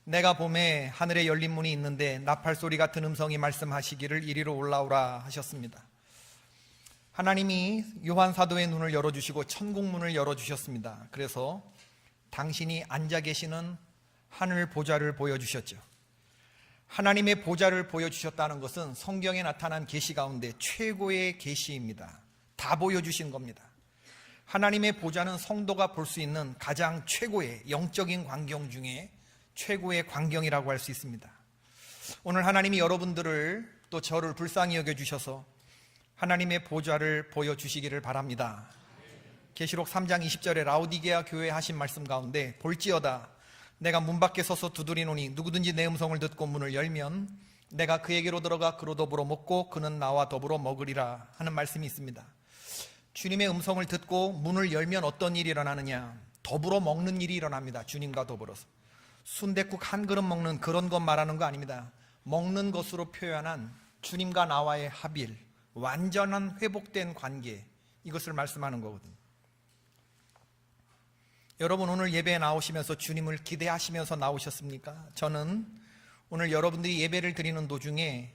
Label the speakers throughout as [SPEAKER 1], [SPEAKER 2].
[SPEAKER 1] 내가 봄에 하늘에 열린 문이 있는데 나팔소리 같은 음성이 말씀하시기를 이리로 올라오라 하셨습니다. 하나님이 요한 사도의 눈을 열어주시고 천국 문을 열어주셨습니다. 그래서 당신이 앉아 계시는 하늘 보좌를 보여주셨죠. 하나님의 보좌를 보여주셨다는 것은 성경에 나타난 계시 가운데 최고의 계시입니다. 다 보여주신 겁니다. 하나님의 보좌는 성도가 볼 수 있는 가장 최고의 영적인 광경 중에 최고의 광경이라고 할 수 있습니다. 오늘 하나님이 여러분들을 또 저를 불쌍히 여겨주셔서 하나님의 보좌를 보여주시기를 바랍니다. 계시록 3장 20절에 라오디게아 교회에 하신 말씀 가운데 볼지어다 내가 문 밖에 서서 두드리노니 누구든지 내 음성을 듣고 문을 열면 내가 그에게로 들어가 그로 더불어 먹고 그는 나와 더불어 먹으리라 하는 말씀이 있습니다. 주님의 음성을 듣고 문을 열면 어떤 일이 일어나느냐? 더불어 먹는 일이 일어납니다. 주님과 더불어서 순댓국 한 그릇 먹는 그런 것 말하는 거 아닙니다. 먹는 것으로 표현한 주님과 나와의 합일, 완전한 회복된 관계, 이것을 말씀하는 거거든요. 여러분 오늘 예배에 나오시면서 주님을 기대하시면서 나오셨습니까? 저는 오늘 여러분들이 예배를 드리는 도중에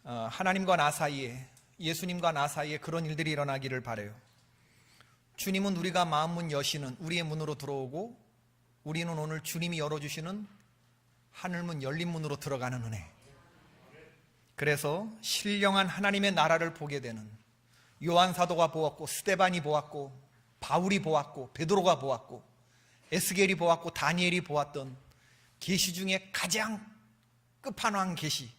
[SPEAKER 1] 하나님과 나 사이에, 예수님과 나 사이에 그런 일들이 일어나기를 바라요. 주님은 우리가 마음문 여시는 우리의 문으로 들어오고 우리는 오늘 주님이 열어주시는 하늘문 열린 문으로 들어가는 은혜. 그래서 신령한 하나님의 나라를 보게 되는 요한 사도가 보았고 스데반이 보았고 바울이 보았고 베드로가 보았고 에스겔이 보았고 다니엘이 보았던 계시 중에 가장 끝판왕 계시,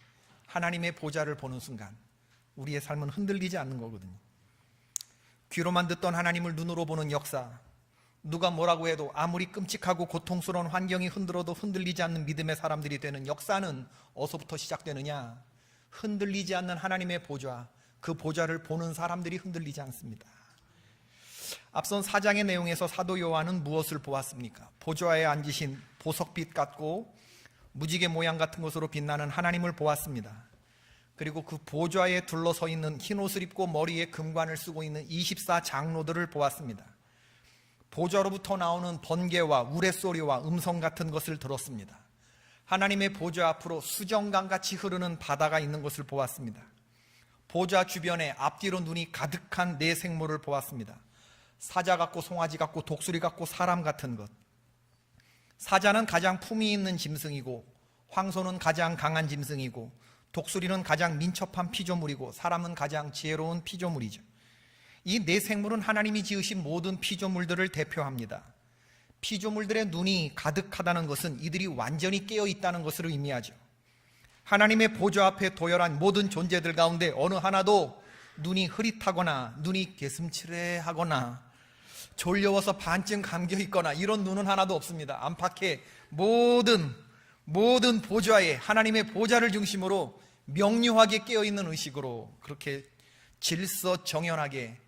[SPEAKER 1] 하나님의 보좌를 보는 순간 우리의 삶은 흔들리지 않는 거거든요. 귀로만 듣던 하나님을 눈으로 보는 역사, 누가 뭐라고 해도 아무리 끔찍하고 고통스러운 환경이 흔들어도 흔들리지 않는 믿음의 사람들이 되는 역사는 어디서부터 시작되느냐? 흔들리지 않는 하나님의 보좌, 그 보좌를 보는 사람들이 흔들리지 않습니다. 앞선 4장의 내용에서 사도 요한은 무엇을 보았습니까? 보좌에 앉으신 보석빛 같고 무지개 모양 같은 것으로 빛나는 하나님을 보았습니다. 그리고 그 보좌에 둘러서 있는 흰옷을 입고 머리에 금관을 쓰고 있는 24 장로들을 보았습니다. 보좌로부터 나오는 번개와 우레소리와 음성 같은 것을 들었습니다. 하나님의 보좌 앞으로 수정강같이 흐르는 바다가 있는 것을 보았습니다. 보좌 주변에 앞뒤로 눈이 가득한 네 생물을 보았습니다. 사자 같고 송아지 같고 독수리 같고 사람 같은 것. 사자는 가장 품위 있는 짐승이고 황소는 가장 강한 짐승이고 독수리는 가장 민첩한 피조물이고 사람은 가장 지혜로운 피조물이죠. 이 네 생물은 하나님이 지으신 모든 피조물들을 대표합니다. 피조물들의 눈이 가득하다는 것은 이들이 완전히 깨어 있다는 것을 의미하죠. 하나님의 보좌 앞에 도열한 모든 존재들 가운데 어느 하나도 눈이 흐릿하거나 눈이 개슴츠레하거나 졸려워서 반쯤 감겨 있거나 이런 눈은 하나도 없습니다. 안팎에 모든 보좌에 하나님의 보좌를 중심으로 명료하게 깨어있는 의식으로 그렇게 질서정연하게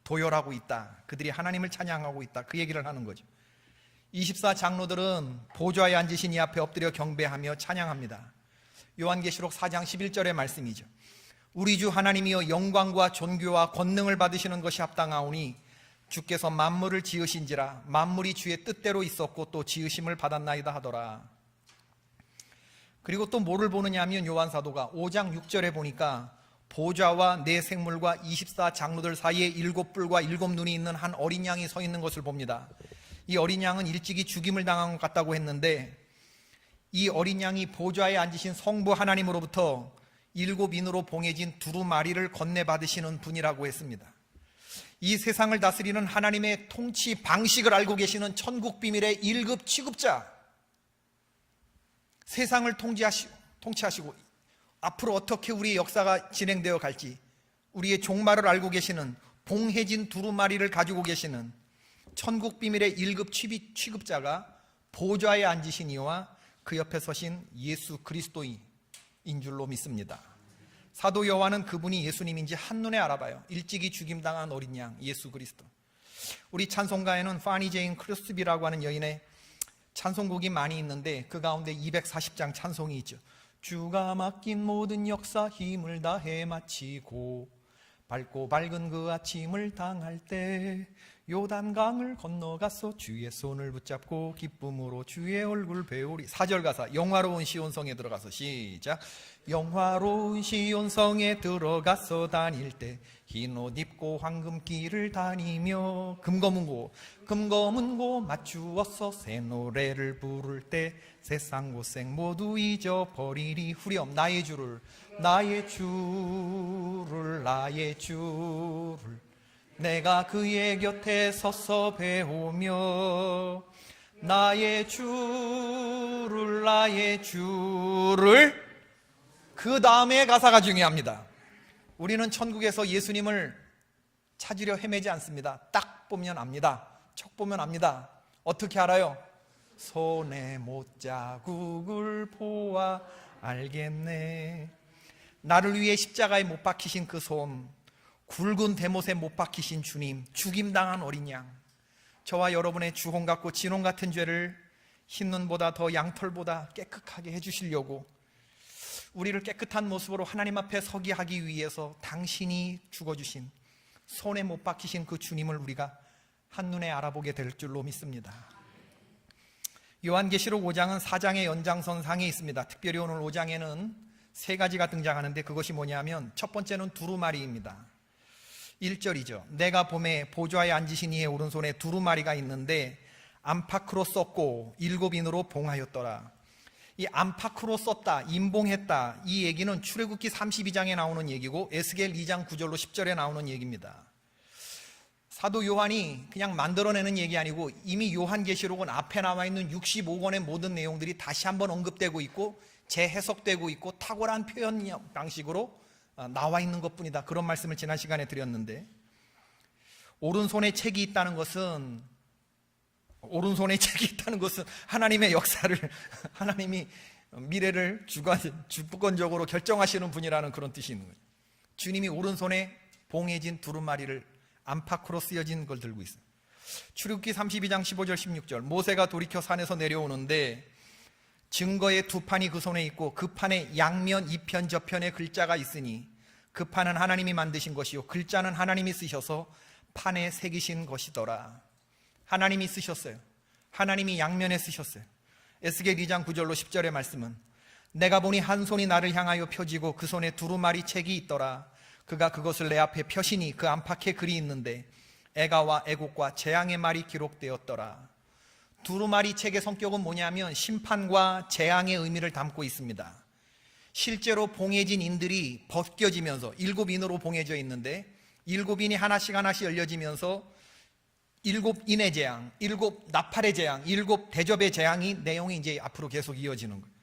[SPEAKER 1] 도열하고 있다. 그들이 하나님을 찬양하고 있다. 그 얘기를 하는 거죠. 24 장로들은 보좌에 앉으신 이 앞에 엎드려 경배하며 찬양합니다. 요한계시록 4장 11절의 말씀이죠. 우리 주 하나님이여 영광과 존귀와 권능을 받으시는 것이 합당하오니 주께서 만물을 지으신지라 만물이 주의 뜻대로 있었고 또 지으심을 받았나이다 하더라. 그리고 또 뭐를 보느냐 하면 요한 사도가 5장 6절에 보니까 보좌와 네 생물과 24 장로들 사이에 7뿔과 7눈이 있는 한 어린 양이 서 있는 것을 봅니다. 이 어린 양은 일찍이 죽임을 당한 것 같다고 했는데 이 어린 양이 보좌에 앉으신 성부 하나님으로부터 7인으로 봉해진 두루마리를 건네받으시는 분이라고 했습니다. 이 세상을 다스리는 하나님의 통치 방식을 알고 계시는 천국 비밀의 1급 취급자, 세상을 통치하시고 앞으로 어떻게 우리의 역사가 진행되어 갈지 우리의 종말을 알고 계시는 봉해진 두루마리를 가지고 계시는 천국 비밀의 1급 취급자가 보좌에 앉으신 이와 그 옆에 서신 예수 그리스도인 줄로 믿습니다. 사도 요한은 그분이 예수님인지 한눈에 알아봐요. 일찍이 죽임당한 어린 양 예수 그리스도. 우리 찬송가에는 파니 제인 크로스비라고 하는 여인의 찬송곡이 많이 있는데 그 가운데 240장 찬송이 있죠. 주가 맡긴 모든 역사 힘을 다해 마치고 밝고 밝은 그 아침을 당할 때 요단강을 건너가서 주의 손을 붙잡고 기쁨으로 주의 얼굴 배우리. 4절 가사. 영화로운 시온성에 들어가서 시작. 영화로운 시온성에 들어가서 다닐 때 흰 옷 입고 황금길을 다니며 금검은고 맞추어서 새 노래를 부를 때 세상 고생 모두 잊어버리리. 후렴. 나의 주를 내가 그의 곁에 서서 배우며 나의 주를. 그 다음에 가사가 중요합니다. 우리는 천국에서 예수님을 찾으려 헤매지 않습니다. 딱 보면 압니다. 척 보면 압니다. 어떻게 알아요? 손에 못자국을 보아 알겠네. 나를 위해 십자가에 못 박히신 그 손, 굵은 대못에 못 박히신 주님, 죽임당한 어린 양, 저와 여러분의 주홍 같고 진홍 같은 죄를 흰눈보다 더 양털보다 깨끗하게 해주시려고 우리를 깨끗한 모습으로 하나님 앞에 서게 하기 위해서 당신이 죽어주신, 손에 못 박히신 그 주님을 우리가 한눈에 알아보게 될 줄로 믿습니다. 요한계시록 5장은 4장의 연장선상에 있습니다. 특별히 오늘 5장에는 세 가지가 등장하는데 그것이 뭐냐면 첫 번째는 두루마리입니다. 1절이죠. 내가 봄에 보좌에 앉으신 이의 오른손에 두루마리가 있는데 안팎으로 썼고 7인으로 봉하였더라. 이 안팎으로 썼다, 임봉했다, 이 얘기는 출애굽기 32장에 나오는 얘기고 에스겔 2장 9절로 10절에 나오는 얘기입니다. 사도 요한이 그냥 만들어내는 얘기 아니고 이미 요한계시록은 앞에 나와 있는 65권의 모든 내용들이 다시 한번 언급되고 있고 재해석되고 있고 탁월한 표현 방식으로 나와 있는 것뿐이다. 그런 말씀을 지난 시간에 드렸는데, 오른손에 책이 있다는 것은 하나님의 역사를, 하나님이 미래를 주권적으로 결정하시는 분이라는 그런 뜻이 있는 거예요. 주님이 오른손에 봉해진 두루마리를 안팎으로 쓰여진 걸 들고 있어요. 출애굽기 32장 15절 16절. 모세가 돌이켜 산에서 내려오는데 증거의 두 판이 그 손에 있고 그 판에 양면 이편 저편에 글자가 있으니 그 판은 하나님이 만드신 것이요 글자는 하나님이 쓰셔서 판에 새기신 것이더라. 하나님이 쓰셨어요. 하나님이 양면에 쓰셨어요. 에스겔 2장 9절로 10절의 말씀은 내가 보니 한 손이 나를 향하여 펴지고 그 손에 두루마리 책이 있더라. 그가 그것을 내 앞에 펴시니 그 안팎에 글이 있는데 애가와 애곡과 재앙의 말이 기록되었더라. 두루마리 책의 성격은 뭐냐면 심판과 재앙의 의미를 담고 있습니다. 실제로 봉해진 인들이 벗겨지면서 7인으로 봉해져 있는데 7인이 하나씩 열려지면서 7인의 재앙, 7 나팔의 재앙, 7 대접의 재앙이 내용이 이제 앞으로 계속 이어지는 거예요.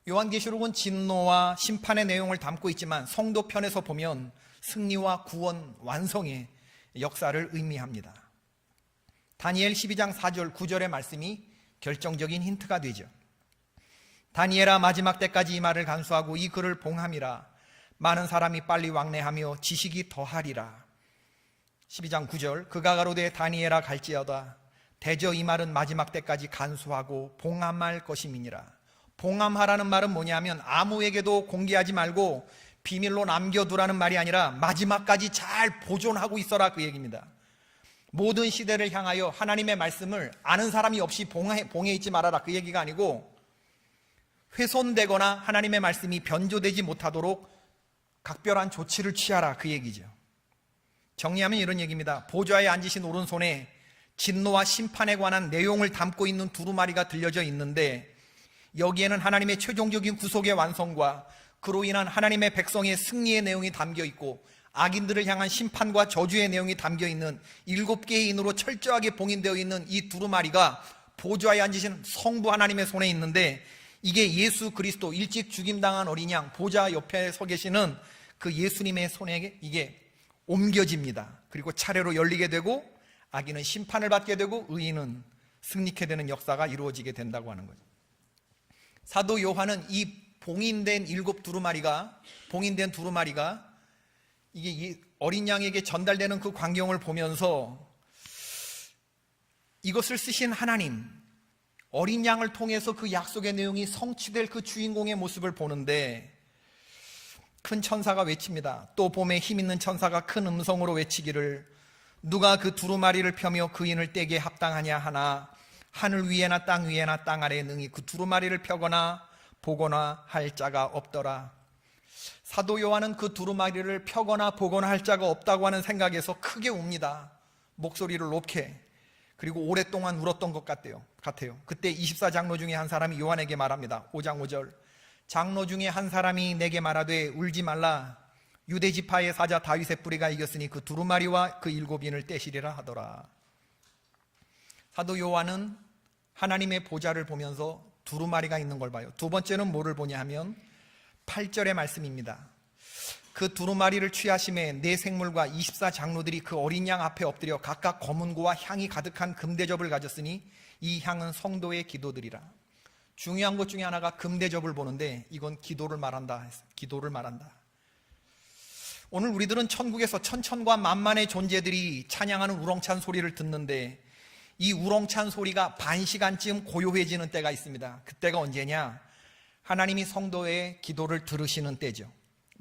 [SPEAKER 1] 요한계시록은 진노와 심판의 내용을 담고 있지만 성도 편에서 보면 승리와 구원, 완성의 역사를 의미합니다. 다니엘 12장 4절 9절의 말씀이 결정적인 힌트가 되죠. 다니엘아, 마지막 때까지 이 말을 간수하고 이 글을 봉함이라. 많은 사람이 빨리 왕래하며 지식이 더하리라. 12장 9절. 그가 가로되 다니엘아 갈지어다. 대저 이 말은 마지막 때까지 간수하고 봉함할 것임이니라. 봉함하라는 말은 뭐냐면 아무에게도 공개하지 말고 비밀로 남겨두라는 말이 아니라 마지막까지 잘 보존하고 있어라, 그 얘기입니다. 모든 시대를 향하여 하나님의 말씀을 아는 사람이 없이 봉해 있지 말아라, 그 얘기가 아니고 훼손되거나 하나님의 말씀이 변조되지 못하도록 각별한 조치를 취하라, 그 얘기죠. 정리하면 이런 얘기입니다. 보좌에 앉으신 오른손에 진노와 심판에 관한 내용을 담고 있는 두루마리가 들려져 있는데 여기에는 하나님의 최종적인 구속의 완성과 그로 인한 하나님의 백성의 승리의 내용이 담겨 있고 악인들을 향한 심판과 저주의 내용이 담겨 있는 7개의 인으로 철저하게 봉인되어 있는 이 두루마리가 보좌에 앉으신 성부 하나님의 손에 있는데 이게 예수 그리스도, 일찍 죽임당한 어린 양 보좌 옆에 서 계시는 그 예수님의 손에 이게 옮겨집니다. 그리고 차례로 열리게 되고 악인은 심판을 받게 되고 의인은 승리케 되는 역사가 이루어지게 된다고 하는 거죠. 사도 요한은 이 봉인된 두루마리가 이게 어린 양에게 전달되는 그 광경을 보면서 이것을 쓰신 하나님, 어린 양을 통해서 그 약속의 내용이 성취될 그 주인공의 모습을 보는데 큰 천사가 외칩니다. 또 봄에 힘있는 천사가 큰 음성으로 외치기를 누가 그 두루마리를 펴며 그 인을 떼게 합당하냐 하나 하늘 위에나 땅 위에나 땅 아래에 능히 그 두루마리를 펴거나 보거나 할 자가 없더라. 사도 요한은 그 두루마리를 펴거나 보거나 할 자가 없다고 하는 생각에서 크게 웁니다. 목소리를 높게. 그리고 오랫동안 울었던 것 같아요. 그때 24장로 중에 한 사람이 요한에게 말합니다. 5장 5절. 장로 중에 한 사람이 내게 말하되 울지 말라. 유대 지파의 사자 다윗의 뿌리가 이겼으니 그 두루마리와 그 7인을 떼시리라 하더라. 사도 요한은 하나님의 보좌를 보면서 두루마리가 있는 걸 봐요. 두 번째는 뭐를 보냐 하면 8절의 말씀입니다. 그 두루마리를 취하심에 네 생물과 24장로들이 그 어린 양 앞에 엎드려 각각 검은고와 향이 가득한 금대접을 가졌으니 이 향은 성도의 기도들이라. 중요한 것 중에 하나가 금대접을 보는데 이건 기도를 말한다. 기도를 말한다. 오늘 우리들은 천국에서 천천과 만만의 존재들이 찬양하는 우렁찬 소리를 듣는데 이 우렁찬 소리가 반 시간쯤 고요해지는 때가 있습니다. 그때가 언제냐? 하나님이 성도의 기도를 들으시는 때죠.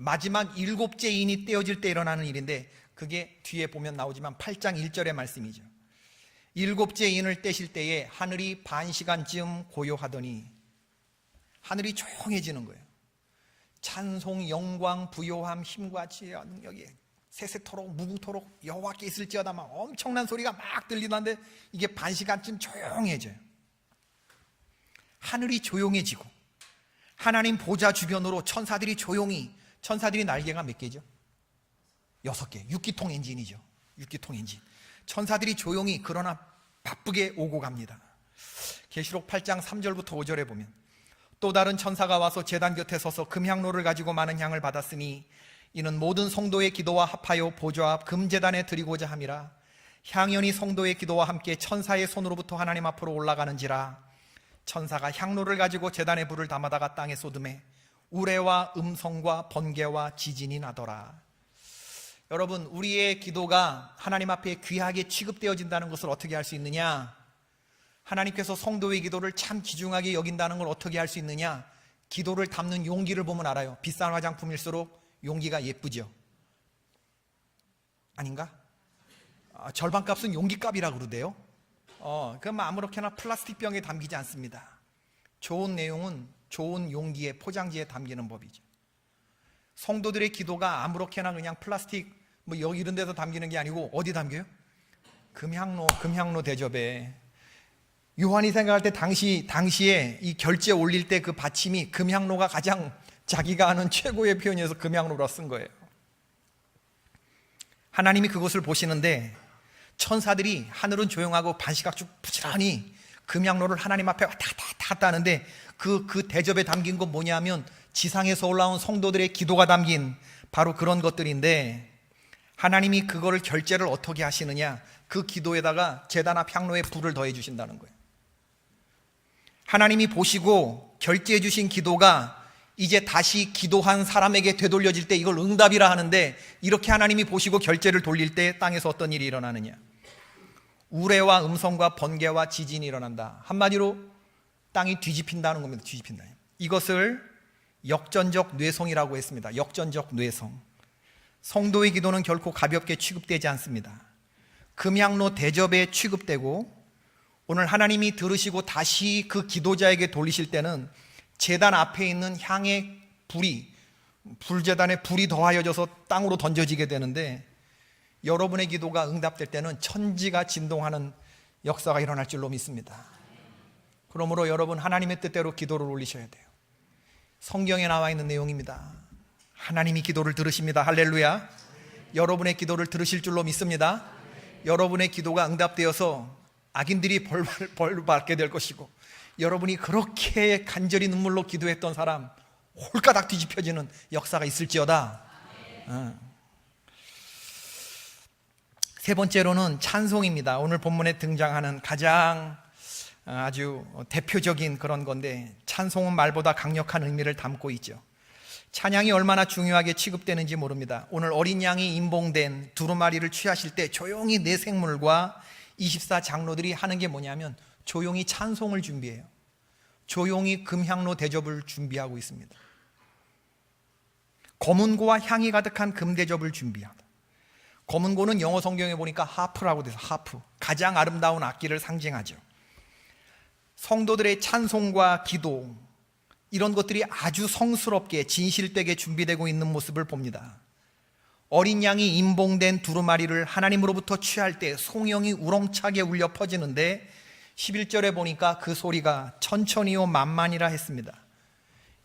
[SPEAKER 1] 마지막 7째 인이 떼어질 때 일어나는 일인데 그게 뒤에 보면 나오지만 8장 1절의 말씀이죠. 7째 인을 떼실 때에 하늘이 반 시간쯤 고요하더니 하늘이 조용해지는 거예요. 찬송, 영광, 부요함, 힘과 지혜와 능력이 세세토록 무궁토록 여호와께 있을지어다 막 엄청난 소리가 막 들리는데 이게 반 시간쯤 조용해져요. 하늘이 조용해지고 하나님 보좌 주변으로 천사들이 조용히, 천사들이 날개가 몇 개죠? 6개. 6기통 엔진이죠. 6기통 엔진. 천사들이 조용히 그러나 바쁘게 오고 갑니다. 계시록 8장 3절부터 5절에 보면 또 다른 천사가 와서 제단 곁에 서서 금향로를 가지고 많은 향을 받았으니 이는 모든 성도의 기도와 합하여 보좌 앞 금제단에 드리고자 함이라. 향연이 성도의 기도와 함께 천사의 손으로부터 하나님 앞으로 올라가는지라. 천사가 향로를 가지고 제단에 불을 담아다가 땅에 쏟음에 우레와 음성과 번개와 지진이 나더라. 여러분, 우리의 기도가 하나님 앞에 귀하게 취급되어진다는 것을 어떻게 알 수 있느냐? 하나님께서 성도의 기도를 참 귀중하게 여긴다는 걸 어떻게 알 수 있느냐? 기도를 담는 용기를 보면 알아요. 비싼 화장품일수록 용기가 예쁘죠? 아닌가? 절반값은 용기값이라고 그러대요. 그럼 아무렇게나 플라스틱 병에 담기지 않습니다. 좋은 내용은 좋은 용기에, 포장지에 담기는 법이죠. 성도들의 기도가 아무렇게나 그냥 플라스틱 뭐 여기 이런 데서 담기는 게 아니고 어디 담겨요? 금향로 대접에. 요한이 생각할 때 당시에 이 결제 올릴 때 그 받침이 금향로가 가장 자기가 아는 최고의 표현이어서 금향로라 쓴 거예요. 하나님이 그것을 보시는데 천사들이 하늘은 조용하고 반시각쭉 부지런히 금향로를 하나님 앞에 왔다 갔다 하는데 그 대접에 담긴 건 뭐냐면 지상에서 올라온 성도들의 기도가 담긴 바로 그런 것들인데 하나님이 그거를 결제를 어떻게 하시느냐? 그 기도에다가 제단 앞 향로에 불을 더해 주신다는 거예요. 하나님이 보시고 결제해 주신 기도가 이제 다시 기도한 사람에게 되돌려질 때 이걸 응답이라 하는데 이렇게 하나님이 보시고 결제를 돌릴 때 땅에서 어떤 일이 일어나느냐? 우레와 음성과 번개와 지진이 일어난다. 한마디로 땅이 뒤집힌다는 겁니다. 뒤집힌다. 이것을 역전적 뇌성이라고 했습니다. 역전적 뇌성. 성도의 기도는 결코 가볍게 취급되지 않습니다. 금향로 대접에 취급되고 오늘 하나님이 들으시고 다시 그 기도자에게 돌리실 때는 제단 앞에 있는 향의 불제단에 불이 더하여져서 땅으로 던져지게 되는데 여러분의 기도가 응답될 때는 천지가 진동하는 역사가 일어날 줄로 믿습니다. 그러므로 여러분 하나님의 뜻대로 기도를 올리셔야 돼요. 성경에 나와 있는 내용입니다. 하나님이 기도를 들으십니다. 할렐루야. 여러분의 기도를 들으실 줄로 믿습니다. 여러분의 기도가 응답되어서 악인들이 벌 받게 될 것이고 여러분이 그렇게 간절히 눈물로 기도했던 사람 홀가닥 뒤집혀지는 역사가 있을지어다. 세 번째로는 찬송입니다. 오늘 본문에 등장하는 가장 아주 대표적인 그런 건데 찬송은 말보다 강력한 의미를 담고 있죠. 찬양이 얼마나 중요하게 취급되는지 모릅니다. 오늘 어린 양이 임봉된 두루마리를 취하실 때 조용히 네 생물과 24장로들이 하는 게 뭐냐면 조용히 찬송을 준비해요. 조용히 금향로 대접을 준비하고 있습니다. 검은고와 향이 가득한 금대접을 준비하다. 검은고는 영어 성경에 보니까 하프라고 돼서 하프, 가장 아름다운 악기를 상징하죠. 성도들의 찬송과 기도, 이런 것들이 아주 성스럽게 진실되게 준비되고 있는 모습을 봅니다. 어린 양이 임봉된 두루마리를 하나님으로부터 취할 때 송영이 우렁차게 울려 퍼지는데 11절에 보니까 그 소리가 천천히요 만만이라 했습니다.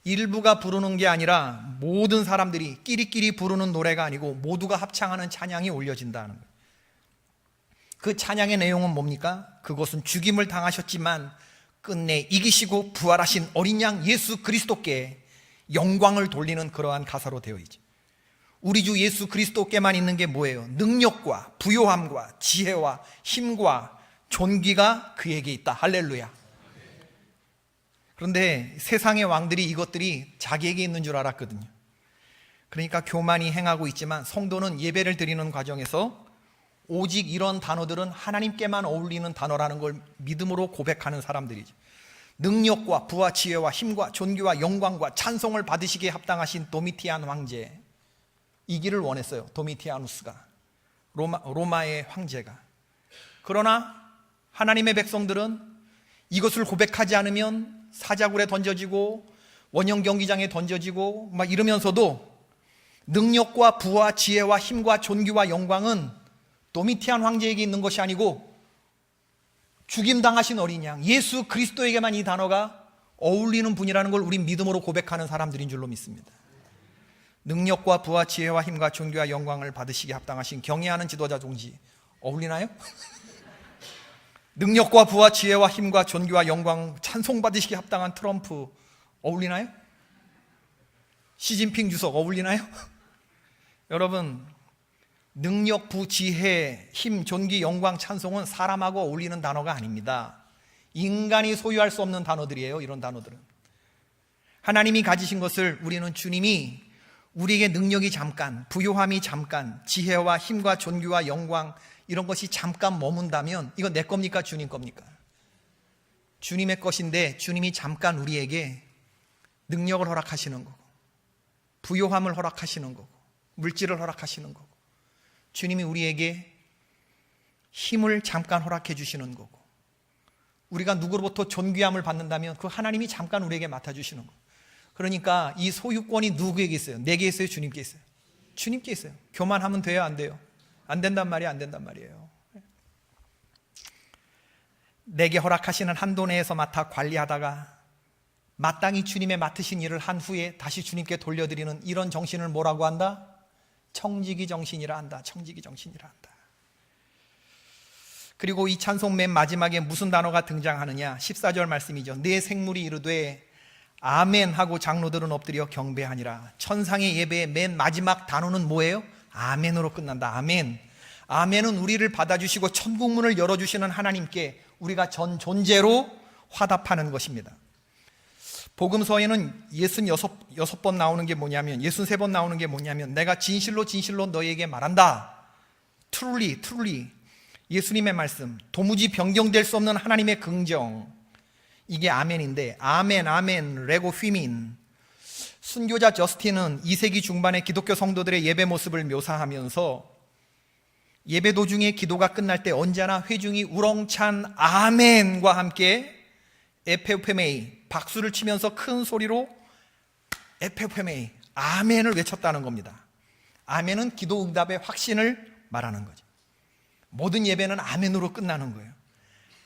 [SPEAKER 1] 일부가 부르는 게 아니라 모든 사람들이 끼리끼리 부르는 노래가 아니고 모두가 합창하는 찬양이 올려진다는 거예요. 그 찬양의 내용은 뭡니까? 그것은 죽임을 당하셨지만 끝내 이기시고 부활하신 어린 양 예수 그리스도께 영광을 돌리는 그러한 가사로 되어 있죠. 우리 주 예수 그리스도께만 있는 게 뭐예요? 능력과 부요함과 지혜와 힘과 존귀가 그에게 있다. 할렐루야. 그런데 세상의 왕들이 이것들이 자기에게 있는 줄 알았거든요. 그러니까 교만이 행하고 있지만 성도는 예배를 드리는 과정에서 오직 이런 단어들은 하나님께만 어울리는 단어라는 걸 믿음으로 고백하는 사람들이죠. 능력과 부와 지혜와 힘과 존귀와 영광과 찬송을 받으시기에 합당하신 도미티안 황제, 이기를 원했어요. 도미티아누스가, 로마의 황제가. 그러나 하나님의 백성들은 이것을 고백하지 않으면 사자굴에 던져지고 원형 경기장에 던져지고 막 이러면서도 능력과 부와 지혜와 힘과 존귀와 영광은 도미티안 황제에게 있는 것이 아니고 죽임당하신 어린 양 예수 그리스도에게만 이 단어가 어울리는 분이라는 걸 우린 믿음으로 고백하는 사람들인 줄로 믿습니다. 능력과 부와 지혜와 힘과 존귀와 영광을 받으시기에 합당하신 경애하는 지도자 종지 어울리나요? 능력과 부와 지혜와 힘과 존귀와 영광 찬송받으시기에 합당한 트럼프 어울리나요? 시진핑 주석 어울리나요? 여러분, 능력, 부, 지혜, 힘, 존귀, 영광, 찬송은 사람하고 어울리는 단어가 아닙니다. 인간이 소유할 수 없는 단어들이에요. 이런 단어들은 하나님이 가지신 것을 우리는 주님이 우리에게 능력이 잠깐, 부요함이 잠깐, 지혜와 힘과 존귀와 영광 이런 것이 잠깐 머문다면 이건 내 겁니까? 주님 겁니까? 주님의 것인데 주님이 잠깐 우리에게 능력을 허락하시는 거고 부요함을 허락하시는 거고 물질을 허락하시는 거고 주님이 우리에게 힘을 잠깐 허락해 주시는 거고 우리가 누구로부터 존귀함을 받는다면 그 하나님이 잠깐 우리에게 맡아주시는 거고 그러니까 이 소유권이 누구에게 있어요? 내게 있어요? 주님께 있어요? 주님께 있어요. 교만하면 돼요? 안 돼요? 안 된단 말이에요? 안 된단 말이에요. 내게 허락하시는 한도 내에서 맡아 관리하다가 마땅히 주님의 맡으신 일을 한 후에 다시 주님께 돌려드리는 이런 정신을 뭐라고 한다? 청지기 정신이라 한다. 청지기 정신이라 한다. 그리고 이 찬송 맨 마지막에 무슨 단어가 등장하느냐? 14절 말씀이죠. 내 생물이 이르되 아멘 하고 장로들은 엎드려 경배하니라. 천상의 예배의 맨 마지막 단어는 뭐예요? 아멘으로 끝난다. 아멘. 아멘은 우리를 받아주시고 천국문을 열어주시는 하나님께 우리가 전 존재로 화답하는 것입니다. 복음서에는 66번 나오는 게 뭐냐면 63번 나오는 게 뭐냐면 내가 진실로 진실로 너희에게 말한다. truly, truly. 예수님의 말씀, 도무지 변경될 수 없는 하나님의 긍정, 이게 아멘인데 아멘, 아멘, 레고 휘민. 순교자 저스틴은 2세기 중반의 기독교 성도들의 예배 모습을 묘사하면서 예배 도중에 기도가 끝날 때 언제나 회중이 우렁찬 아멘과 함께 에페오페메이, 박수를 치면서 큰 소리로 에페오페메이, 아멘을 외쳤다는 겁니다. 아멘은 기도 응답의 확신을 말하는 거죠. 모든 예배는 아멘으로 끝나는 거예요.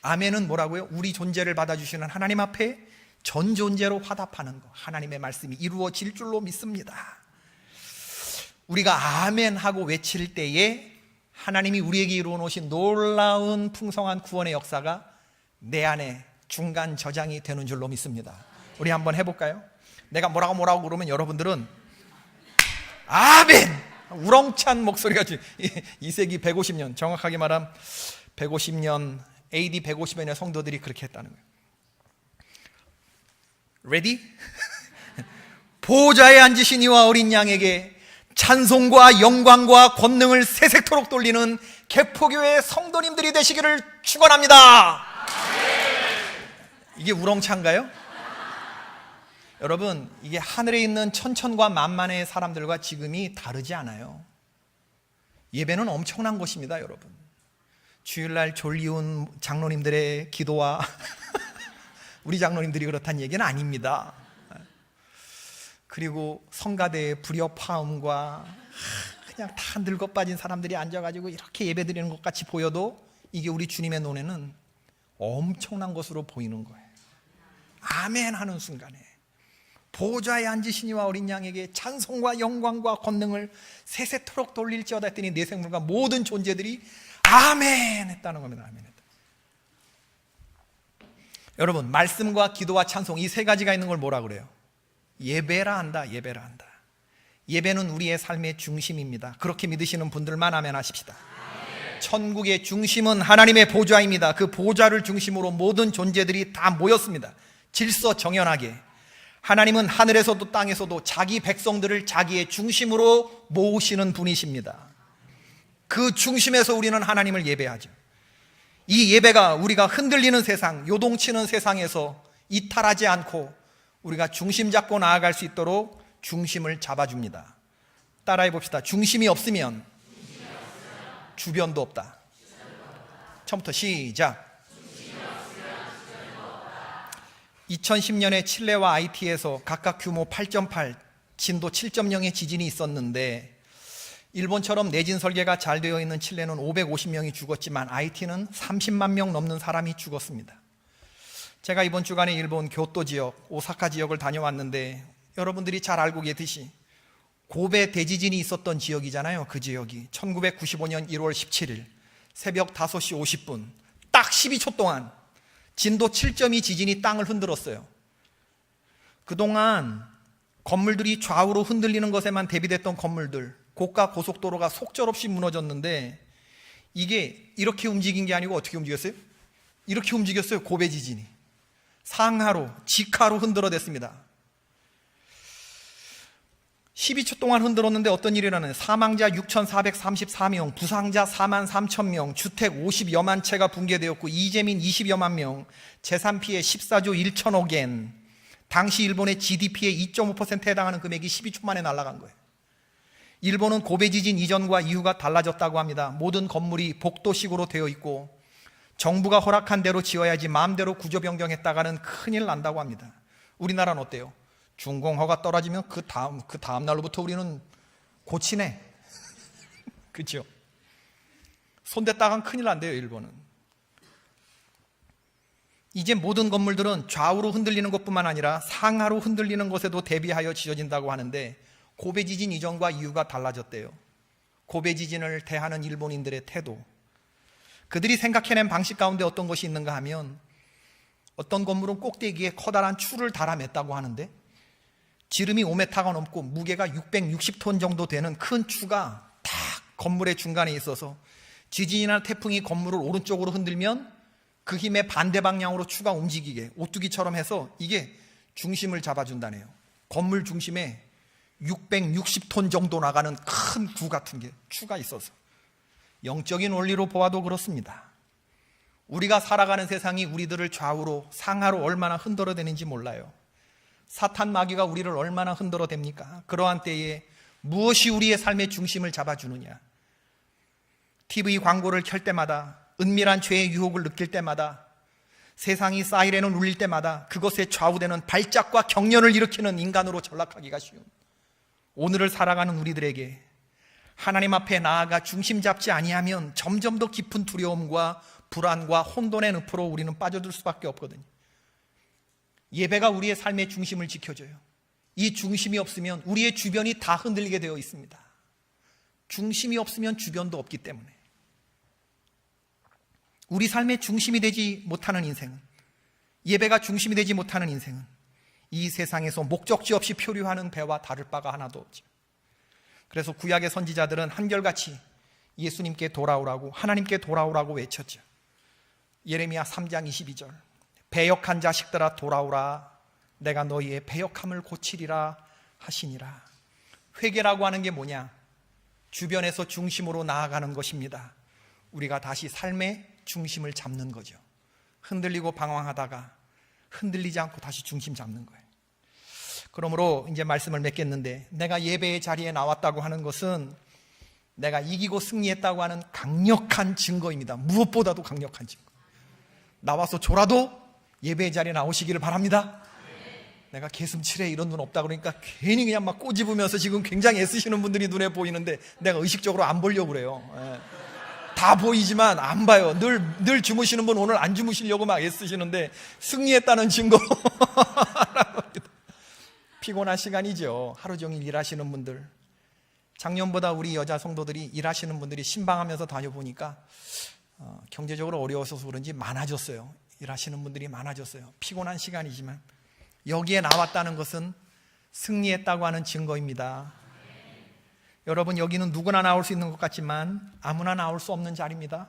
[SPEAKER 1] 아멘은 뭐라고요? 우리 존재를 받아주시는 하나님 앞에 전 존재로 화답하는 거. 하나님의 말씀이 이루어질 줄로 믿습니다. 우리가 아멘 하고 외칠 때에 하나님이 우리에게 이루어 놓으신 놀라운 풍성한 구원의 역사가 내 안에 중간 저장이 되는 줄로 믿습니다. 우리 한번 해볼까요? 내가 뭐라고 그러면 여러분들은 아멘! 우렁찬 목소리가 2세기 150년, 정확하게 말하면 150년, AD 150년의 성도들이 그렇게 했다는 거예요. Ready? 보호자에 앉으신 이와 어린 양에게 찬송과 영광과 권능을 세세토록 돌리는 개포교회 성도님들이 되시기를 축원합니다. 이게 우렁찬가요? 여러분, 이게 하늘에 있는 천천과 만만의 사람들과 지금이 다르지 않아요. 예배는 엄청난 것입니다, 여러분. 주일날 졸리운 장로님들의 기도와 우리 장로님들이 그렇다는 얘기는 아닙니다. 그리고 성가대의 불협화음과 그냥 다 늙어 빠진 사람들이 앉아가지고 이렇게 예배드리는 것 같이 보여도 이게 우리 주님의 눈에는 엄청난 것으로 보이는 거예요. 아멘 하는 순간에 보좌에 앉으신 이와 어린 양에게 찬송과 영광과 권능을 세세토록 돌릴지어다 했더니 내 생물과 모든 존재들이 아멘 했다는 겁니다. 아멘 했다. 여러분, 말씀과 기도와 찬송 이 세 가지가 있는 걸 뭐라 그래요? 예배라 한다. 예배라 한다. 예배는 우리의 삶의 중심입니다. 그렇게 믿으시는 분들만 아멘 하십시다. 천국의 중심은 하나님의 보좌입니다. 그 보좌를 중심으로 모든 존재들이 다 모였습니다. 질서정연하게. 하나님은 하늘에서도 땅에서도 자기 백성들을 자기의 중심으로 모으시는 분이십니다. 그 중심에서 우리는 하나님을 예배하죠. 이 예배가 우리가 흔들리는 세상, 요동치는 세상에서 이탈하지 않고 우리가 중심 잡고 나아갈 수 있도록 중심을 잡아줍니다. 따라해 봅시다. 중심이 없으면 주변도 없다. 처음부터 시작. 2010년에 칠레와 아이티에서 각각 규모 8.8, 진도 7.0의 지진이 있었는데 일본처럼 내진 설계가 잘 되어 있는 칠레는 550명이 죽었지만 아이티는 30만 명 넘는 사람이 죽었습니다. 제가 이번 주간에 일본 교토 지역, 오사카 지역을 다녀왔는데 여러분들이 잘 알고 계듯이 고베 대지진이 있었던 지역이잖아요. 그 지역이 1995년 1월 17일 새벽 5시 50분 딱 12초 동안 진도 7.2 지진이 땅을 흔들었어요. 그동안 건물들이 좌우로 흔들리는 것에만 대비됐던 건물들, 고가 고속도로가 속절없이 무너졌는데 이게 이렇게 움직인 게 아니고 어떻게 움직였어요? 이렇게 움직였어요. 고베 지진이 상하로, 직하로 흔들어댔습니다. 12초 동안 흔들었는데 어떤 일이 일어나요? 사망자 6,434명, 부상자 4만 3천 명, 주택 50여만 채가 붕괴되었고 이재민 20여만 명, 재산 피해 14조 1천억 엔, 당시 일본의 GDP의 2.5%에 해당하는 금액이 12초 만에 날아간 거예요. 일본은 고베 지진 이전과 이후가 달라졌다고 합니다. 모든 건물이 복도식으로 되어 있고 정부가 허락한 대로 지어야지 마음대로 구조 변경했다가는 큰일 난다고 합니다. 우리나라는 어때요? 준공허가 떨어지면 그 다음 날로부터 우리는 고치네. 그렇죠? 손댔다간 큰일 난대요, 일본은. 이제 모든 건물들은 좌우로 흔들리는 것뿐만 아니라 상하로 흔들리는 것에도 대비하여 지어진다고 하는데 고베 지진 이전과 이후가 달라졌대요. 고베 지진을 대하는 일본인들의 태도, 그들이 생각해낸 방식 가운데 어떤 것이 있는가 하면 어떤 건물은 꼭대기에 커다란 줄을 달아맸다고 하는데 지름이 5m가 넘고 무게가 660톤 정도 되는 큰 추가 딱 건물의 중간에 있어서 지진이나 태풍이 건물을 오른쪽으로 흔들면 그 힘의 반대 방향으로 추가 움직이게 오뚜기처럼 해서 이게 중심을 잡아준다네요. 건물 중심에 660톤 정도 나가는 큰 구 같은 게 추가 있어서 영적인 원리로 보아도 그렇습니다. 우리가 살아가는 세상이 우리들을 좌우로 상하로 얼마나 흔들어대는지 몰라요. 사탄 마귀가 우리를 얼마나 흔들어댑니까? 그러한 때에 무엇이 우리의 삶의 중심을 잡아주느냐? TV 광고를 켤 때마다, 은밀한 죄의 유혹을 느낄 때마다, 세상이 사이렌을 울릴 때마다 그것에 좌우되는 발작과 경련을 일으키는 인간으로 전락하기가 쉬운 오늘을 살아가는 우리들에게 하나님 앞에 나아가 중심 잡지 아니하면 점점 더 깊은 두려움과 불안과 혼돈의 늪으로 우리는 빠져들 수밖에 없거든요. 예배가 우리의 삶의 중심을 지켜줘요. 이 중심이 없으면 우리의 주변이 다 흔들리게 되어 있습니다. 중심이 없으면 주변도 없기 때문에 우리 삶의 중심이 되지 못하는 인생은, 예배가 중심이 되지 못하는 인생은 이 세상에서 목적지 없이 표류하는 배와 다를 바가 하나도 없죠. 그래서 구약의 선지자들은 한결같이 예수님께 돌아오라고, 하나님께 돌아오라고 외쳤죠. 예레미야 3장 22절, 배역한 자식들아 돌아오라, 내가 너희의 배역함을 고치리라 하시니라. 회개라고 하는 게 뭐냐? 주변에서 중심으로 나아가는 것입니다. 우리가 다시 삶의 중심을 잡는 거죠. 흔들리고 방황하다가 흔들리지 않고 다시 중심 잡는 거예요. 그러므로 이제 말씀을 맺겠는데, 내가 예배의 자리에 나왔다고 하는 것은 내가 이기고 승리했다고 하는 강력한 증거입니다. 무엇보다도 강력한 증거. 나와서 졸아도 예배 자리에 나오시기를 바랍니다. 내가 개슴칠에 이런 눈 없다 그러니까 괜히 그냥 막 꼬집으면서 지금 굉장히 애쓰시는 분들이 눈에 보이는데 내가 의식적으로 안 보려고 그래요. 다 보이지만 안 봐요. 늘 주무시는 분 오늘 안 주무시려고 막 애쓰시는데 승리했다는 증거. 피곤한 시간이죠. 하루 종일 일하시는 분들. 작년보다 우리 여자 성도들이 일하시는 분들이 신방하면서 다녀보니까 경제적으로 어려워서 그런지 많아졌어요. 일하시는 분들이 많아졌어요. 피곤한 시간이지만 여기에 나왔다는 것은 승리했다고 하는 증거입니다. 여러분, 여기는 누구나 나올 수 있는 것 같지만 아무나 나올 수 없는 자리입니다.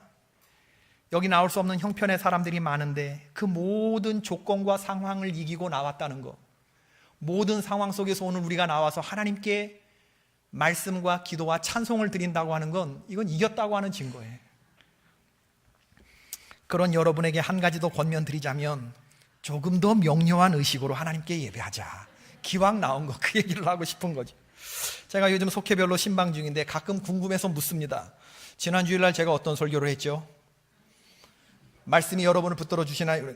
[SPEAKER 1] 여기 나올 수 없는 형편의 사람들이 많은데 그 모든 조건과 상황을 이기고 나왔다는 것, 모든 상황 속에서 오늘 우리가 나와서 하나님께 말씀과 기도와 찬송을 드린다고 하는 건 이건 이겼다고 하는 증거예요. 그런 여러분에게 한 가지 더 권면드리자면 조금 더 명료한 의식으로 하나님께 예배하자. 기왕 나온 거 그 얘기를 하고 싶은 거죠. 제가 요즘 속회별로 신방 중인데 가끔 궁금해서 묻습니다. 지난 주일날 제가 어떤 설교를 했죠? 말씀이 여러분을 붙들어 주시나요?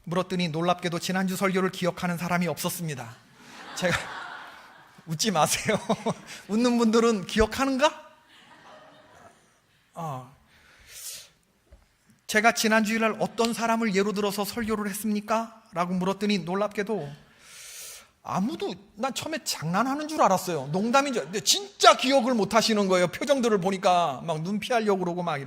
[SPEAKER 1] 물었더니 놀랍게도 지난주 설교를 기억하는 사람이 없었습니다. 제가 웃지 마세요. 웃는 분들은 기억하는가? 제가 지난 주일날 어떤 사람을 예로 들어서 설교를 했습니까? 라고 물었더니 놀랍게도 아무도, 난 처음에 장난하는 줄 알았어요. 농담인 줄 알았는데 진짜 기억을 못 하시는 거예요. 표정들을 보니까 막 눈 피하려고 그러고 막.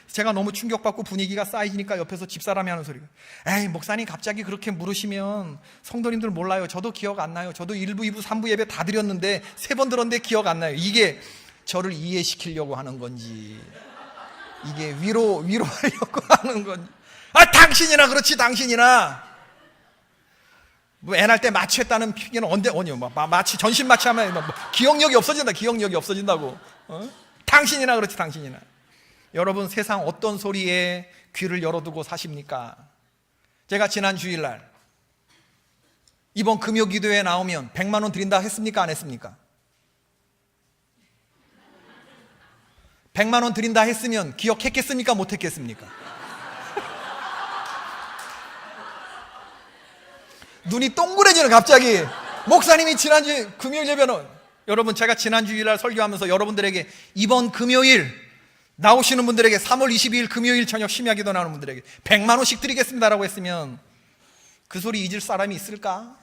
[SPEAKER 1] 제가 너무 충격받고 분위기가 쌓이니까 옆에서 집사람이 하는 소리가, 에이 목사님 갑자기 그렇게 물으시면 성도님들 몰라요. 저도 기억 안 나요. 저도 1부, 2부, 3부 예배 다 드렸는데 3번 들었는데 기억 안 나요. 이게 저를 이해시키려고 하는 건지, 이게 위로하려고 하는 건지. 당신이나 그렇지, 당신이나. 뭐 애 날 때 마취했다는 핑계는 마취, 전신 마취하면 기억력이 없어진다고. 당신이나 그렇지, 당신이나. 여러분, 세상 어떤 소리에 귀를 열어두고 사십니까? 제가 지난 주일날 이번 금요 기도회에 나오면 100만 원 드린다 했습니까? 안 했습니까? 100만 원 드린다 했으면 기억했겠습니까? 못했겠습니까? 눈이 동그래지는 갑자기. 목사님이 지난주 금요일 예배는, 여러분 제가 지난주 일날 설교하면서 여러분들에게 이번 금요일 나오시는 분들에게 3월 22일 금요일 저녁 심야기도 나오는 분들에게 100만 원씩 드리겠습니다라고 했으면 그 소리 잊을 사람이 있을까?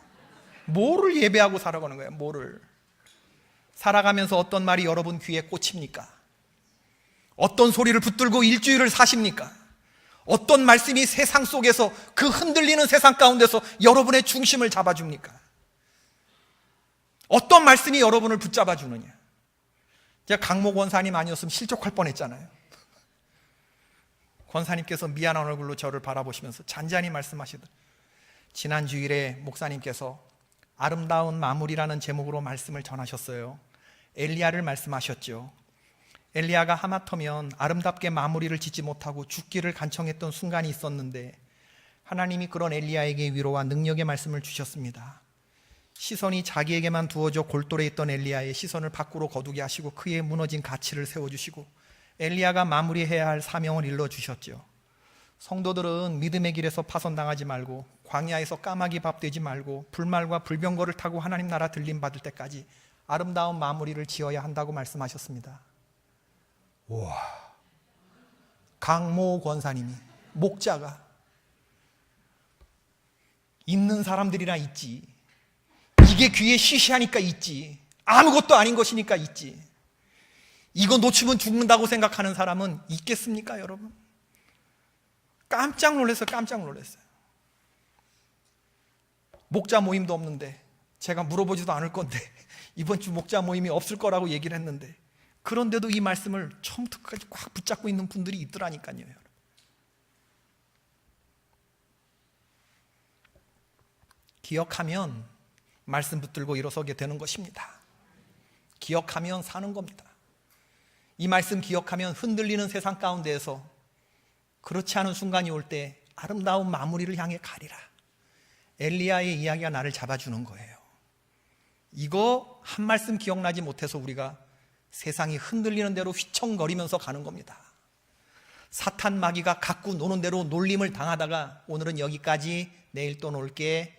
[SPEAKER 1] 뭐를 예배하고 살아가는 거예요? 뭐를 살아가면서 어떤 말이 여러분 귀에 꽂힙니까? 어떤 소리를 붙들고 일주일을 사십니까? 어떤 말씀이 세상 속에서, 그 흔들리는 세상 가운데서 여러분의 중심을 잡아줍니까? 어떤 말씀이 여러분을 붙잡아 주느냐? 제가 강모 권사님 아니었으면 실족할 뻔했잖아요. 권사님께서 미안한 얼굴로 저를 바라보시면서 잔잔히 말씀하시더라고요. 지난 주일에 목사님께서 아름다운 마무리라는 제목으로 말씀을 전하셨어요. 엘리야를 말씀하셨죠. 엘리야가 하마터면 아름답게 마무리를 짓지 못하고 죽기를 간청했던 순간이 있었는데 하나님이 그런 엘리야에게 위로와 능력의 말씀을 주셨습니다. 시선이 자기에게만 두어져 골똘해 있던 엘리야의 시선을 밖으로 거두게 하시고 그의 무너진 가치를 세워주시고 엘리야가 마무리해야 할 사명을 일러주셨죠. 성도들은 믿음의 길에서 파손당하지 말고 광야에서 까마귀 밥 되지 말고 불말과 불병거를 타고 하나님 나라 들림받을 때까지 아름다운 마무리를 지어야 한다고 말씀하셨습니다. 와, 강모 권사님이, 목자가, 있는 사람들이나 있지, 이게 귀에 시시하니까 있지, 아무것도 아닌 것이니까 있지, 이거 놓치면 죽는다고 생각하는 사람은 있겠습니까, 여러분? 깜짝 놀랐어요. 목자 모임도 없는데, 제가 물어보지도 않을 건데 이번 주 목자 모임이 없을 거라고 얘기를 했는데, 그런데도 이 말씀을 처음부터 끝까지 꽉 붙잡고 있는 분들이 있더라니까요. 기억하면 말씀 붙들고 일어서게 되는 것입니다. 기억하면 사는 겁니다. 이 말씀 기억하면 흔들리는 세상 가운데에서 그렇지 않은 순간이 올 때 아름다운 마무리를 향해 가리라. 엘리야의 이야기가 나를 잡아주는 거예요. 이거 한 말씀 기억나지 못해서 우리가 세상이 흔들리는 대로 휘청거리면서 가는 겁니다. 사탄 마귀가 갖고 노는 대로 놀림을 당하다가 오늘은 여기까지, 내일 또 놀게.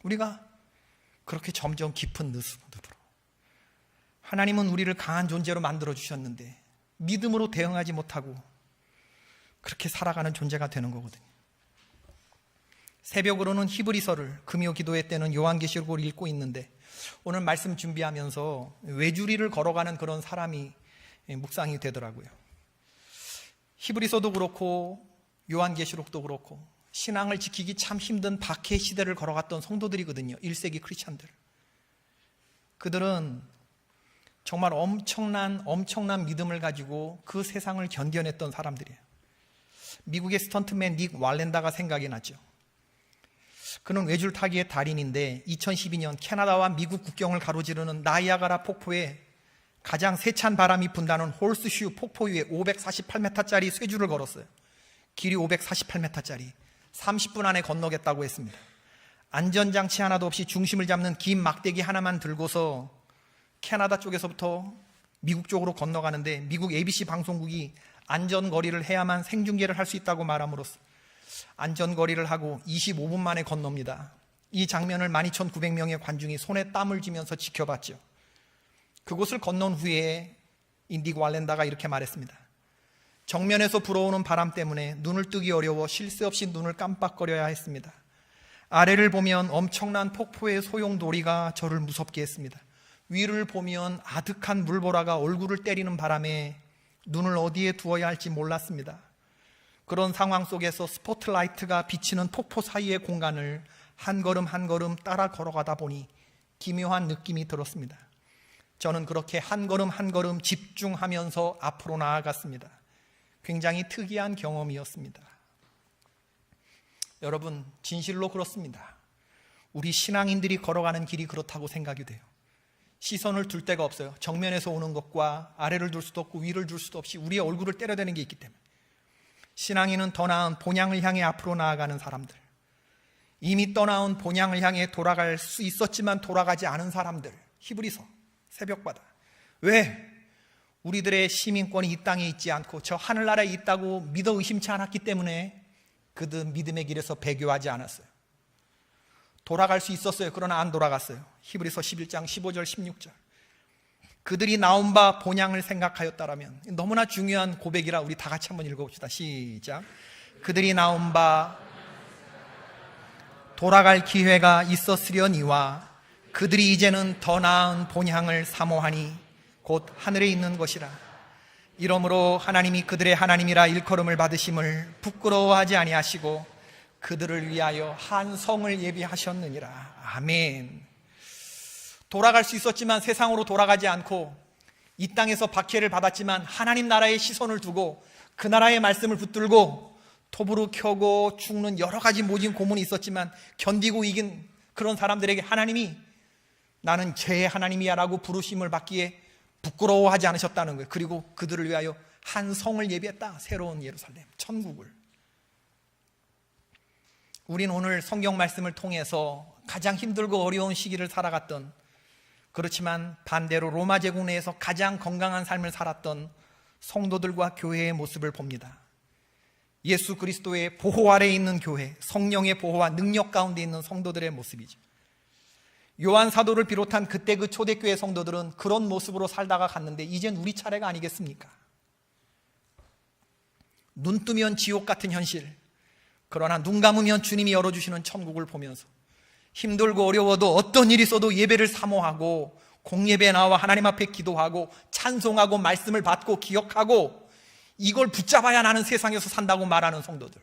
[SPEAKER 1] 우리가 그렇게 점점 깊은 늪으로. 하나님은 우리를 강한 존재로 만들어 주셨는데 믿음으로 대응하지 못하고 그렇게 살아가는 존재가 되는 거거든요. 새벽으로는 히브리서를, 금요 기도회 때는 요한계시록을 읽고 있는데 오늘 말씀 준비하면서 외주리를 걸어가는 그런 사람이 묵상이 되더라고요. 히브리서도 그렇고 요한계시록도 그렇고 신앙을 지키기 참 힘든 박해 시대를 걸어갔던 성도들이거든요. 1세기 크리스찬들. 그들은 정말 엄청난 믿음을 가지고 그 세상을 견뎌냈던 사람들이에요. 미국의 스턴트맨 닉 왈렌다가 생각이 나죠. 그는 외줄타기의 달인인데 2012년 캐나다와 미국 국경을 가로지르는 나이아가라 폭포에 가장 세찬 바람이 분다는 홀스슈 폭포 위에 548m짜리 쇠줄을 걸었어요. 길이 548m짜리 30분 안에 건너겠다고 했습니다. 안전장치 하나도 없이 중심을 잡는 긴 막대기 하나만 들고서 캐나다 쪽에서부터 미국 쪽으로 건너가는데 미국 ABC 방송국이 안전거리를 해야만 생중계를 할 수 있다고 말함으로써 안전거리를 하고 25분 만에 건넙니다. 이 장면을 12,900명의 관중이 손에 땀을 쥐면서 지켜봤죠. 그곳을 건넌 후에 닉 왈렌다가 이렇게 말했습니다. 정면에서 불어오는 바람 때문에 눈을 뜨기 어려워 쉴 새 없이 눈을 깜빡거려야 했습니다. 아래를 보면 엄청난 폭포의 소용돌이가 저를 무섭게 했습니다. 위를 보면 아득한 물보라가 얼굴을 때리는 바람에 눈을 어디에 두어야 할지 몰랐습니다. 그런 상황 속에서 스포트라이트가 비치는 폭포 사이의 공간을 한 걸음 한 걸음 따라 걸어가다 보니 기묘한 느낌이 들었습니다. 저는 그렇게 한 걸음 한 걸음 집중하면서 앞으로 나아갔습니다. 굉장히 특이한 경험이었습니다. 여러분, 진실로 그렇습니다. 우리 신앙인들이 걸어가는 길이 그렇다고 생각이 돼요. 시선을 둘 데가 없어요. 정면에서 오는 것과 아래를 둘 수도 없고 위를 둘 수도 없이 우리의 얼굴을 때려대는 게 있기 때문에. 신앙인은 더 나은 본향을 향해 앞으로 나아가는 사람들, 이미 떠나온 본향을 향해 돌아갈 수 있었지만 돌아가지 않은 사람들. 히브리서 새벽바다. 왜? 우리들의 시민권이 이 땅에 있지 않고 저 하늘나라에 있다고 믿어 의심치 않았기 때문에 그들 믿음의 길에서 배교하지 않았어요. 돌아갈 수 있었어요. 그러나 안 돌아갔어요. 히브리서 11장 15절 16절. 그들이 나온 바 본향을 생각하였다라면, 너무나 중요한 고백이라 우리 다 같이 한번 읽어봅시다. 시작. 그들이 나온 바 돌아갈 기회가 있었으려니와 그들이 이제는 더 나은 본향을 사모하니 곧 하늘에 있는 것이라. 이러므로 하나님이 그들의 하나님이라 일컬음을 받으심을 부끄러워하지 아니하시고 그들을 위하여 한 성을 예비하셨느니라. 아멘. 돌아갈 수 있었지만 세상으로 돌아가지 않고 이 땅에서 박해를 받았지만 하나님 나라에 시선을 두고 그 나라의 말씀을 붙들고 톱으로 켜고 죽는 여러 가지 모진 고문이 있었지만 견디고 이긴 그런 사람들에게 하나님이 나는 제 하나님이야 라고 부르심을 받기에 부끄러워하지 않으셨다는 거예요. 그리고 그들을 위하여 한 성을 예비했다. 새로운 예루살렘, 천국을. 우린 오늘 성경 말씀을 통해서 가장 힘들고 어려운 시기를 살아갔던, 그렇지만 반대로 로마 제국 내에서 가장 건강한 삶을 살았던 성도들과 교회의 모습을 봅니다. 예수 그리스도의 보호 아래에 있는 교회, 성령의 보호와 능력 가운데 있는 성도들의 모습이죠. 요한 사도를 비롯한 그때 그 초대교회 성도들은 그런 모습으로 살다가 갔는데 이젠 우리 차례가 아니겠습니까? 눈 뜨면 지옥 같은 현실, 그러나 눈 감으면 주님이 열어주시는 천국을 보면서 힘들고 어려워도 어떤 일이 있어도 예배를 사모하고 공예배에 나와 하나님 앞에 기도하고 찬송하고 말씀을 받고 기억하고 이걸 붙잡아야 나는 세상에서 산다고 말하는 성도들,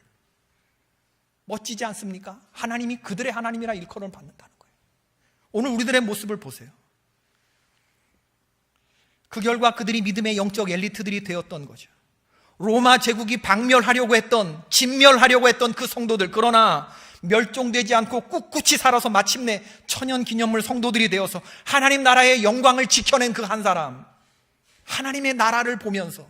[SPEAKER 1] 멋지지 않습니까? 하나님이 그들의 하나님이라 일컬음을 받는다는 거예요. 오늘 우리들의 모습을 보세요. 그 결과 그들이 믿음의 영적 엘리트들이 되었던 거죠. 로마 제국이 박멸하려고 했던, 진멸하려고 했던 그 성도들, 그러나 멸종되지 않고 꿋꿋이 살아서 마침내 천연기념물 성도들이 되어서 하나님 나라의 영광을 지켜낸 그 한 사람, 하나님의 나라를 보면서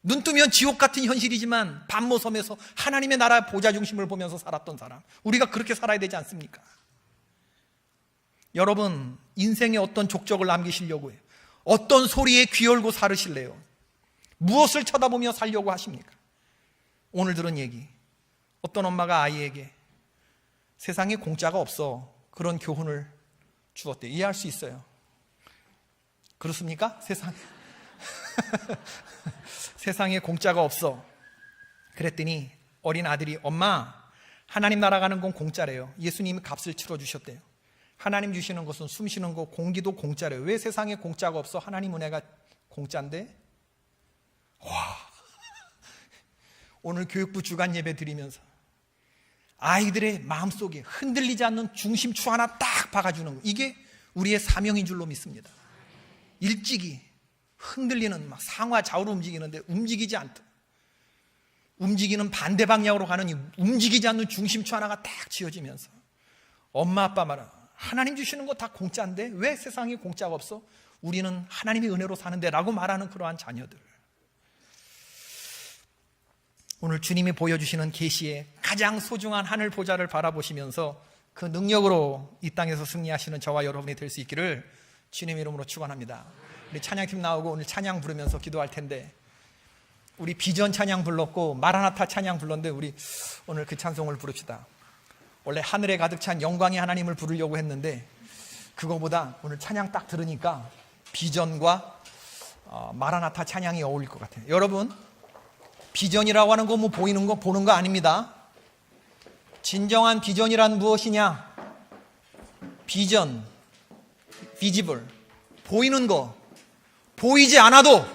[SPEAKER 1] 눈 뜨면 지옥 같은 현실이지만 밤모섬에서 하나님의 나라 보좌 중심을 보면서 살았던 사람, 우리가 그렇게 살아야 되지 않습니까? 여러분 인생에 어떤 족적을 남기시려고 해요? 어떤 소리에 귀 열고 살으실래요? 무엇을 쳐다보며 살려고 하십니까? 오늘 들은 얘기, 어떤 엄마가 아이에게 세상에 공짜가 없어, 그런 교훈을 주었대요. 이해할 수 있어요. 그렇습니까? 세상에 공짜가 없어. 그랬더니 어린 아들이, 엄마, 하나님 나라 가는 건 공짜래요. 예수님이 값을 치러주셨대요. 하나님 주시는 것은 숨 쉬는 거, 공기도 공짜래요. 왜 세상에 공짜가 없어? 하나님 은혜가 공짜인데? 와, 오늘 교육부 주간 예배 드리면서 아이들의 마음속에 흔들리지 않는 중심추 하나 딱 박아주는 거, 이게 우리의 사명인 줄로 믿습니다. 일찍이 흔들리는, 막 상하 좌우로 움직이는데 움직이지 않다, 움직이는 반대 방향으로 가는 이 움직이지 않는 중심추 하나가 딱 지어지면서 엄마 아빠 말은, 하나님 주시는 거 다 공짜인데 왜 세상에 공짜가 없어? 우리는 하나님의 은혜로 사는데 라고 말하는 그러한 자녀들. 오늘 주님이 보여주시는 계시의 가장 소중한 하늘 보좌를 바라보시면서 그 능력으로 이 땅에서 승리하시는 저와 여러분이 될 수 있기를 주님 이름으로 축원합니다. 우리 찬양팀 나오고 오늘 찬양 부르면서 기도할 텐데, 우리 비전 찬양 불렀고 마라나타 찬양 불렀는데 우리 오늘 그 찬송을 부릅시다. 원래 하늘에 가득 찬 영광의 하나님을 부르려고 했는데 그거보다 오늘 찬양 딱 들으니까 비전과 마라나타 찬양이 어울릴 것 같아요. 여러분, 비전이라고 하는 거 뭐 보이는 거, 보는 거 아닙니다. 진정한 비전이란 무엇이냐? 비전, 비지블, 보이는 거. 보이지 않아도,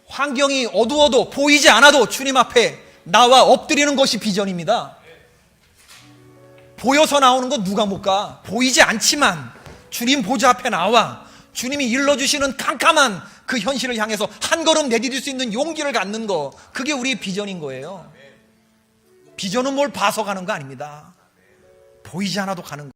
[SPEAKER 1] 환경이 어두워도 보이지 않아도 주님 앞에 나와 엎드리는 것이 비전입니다. 보여서 나오는 건 누가 못 가. 보이지 않지만 주님 보좌 앞에 나와 주님이 일러주시는 깜깜한 그 현실을 향해서 한 걸음 내디딜 수 있는 용기를 갖는 거, 그게 우리의 비전인 거예요. 비전은 뭘 봐서 가는 거 아닙니다. 보이지 않아도 가는 거.